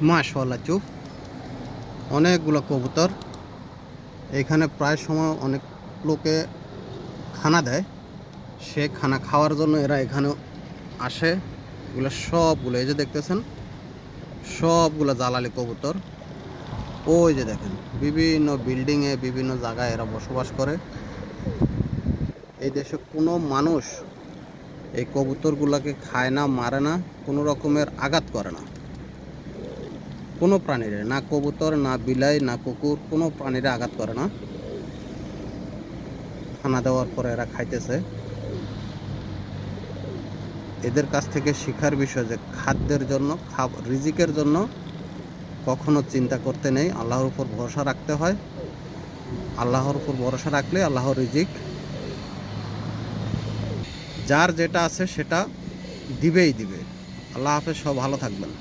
মাশাআল্লাহ, চুপ। অনেকগুলো কবুতর এখানে প্রায় সময় অনেক লোকে খানা দেয়। সে খানা খাওয়ার জন্য এরা এখানে আসে। এগুলো সবগুলো এই যে দেখতেছেন, সবগুলো জালালি কবুতর। ওই যে দেখেন, বিভিন্ন বিল্ডিংয়ে বিভিন্ন জায়গায় এরা বসবাস করে। এই দেশে কোনো মানুষ এই কবুতরগুলোকে খায় না, মারে না, কোনো রকমের আঘাত করে না কোনো প্রাণীরে। না কবুতর, না বিলাই, না কুকুর, কোনো প্রাণীরে আঘাত করে না। খানা দেওয়ার পরে এরা খাইতেছে। এদের কাছ থেকে শিখার বিষয় যে খাদ্যের জন্য, রিজিকের জন্য কখনো চিন্তা করতে নেই, আল্লাহর উপর ভরসা রাখতে হয়। আল্লাহর উপর ভরসা রাখলে আল্লাহর রিজিক যার যেটা আছে সেটা দিবেই দিবে। আল্লাহ হাফেজ, সব ভালো থাকবেন।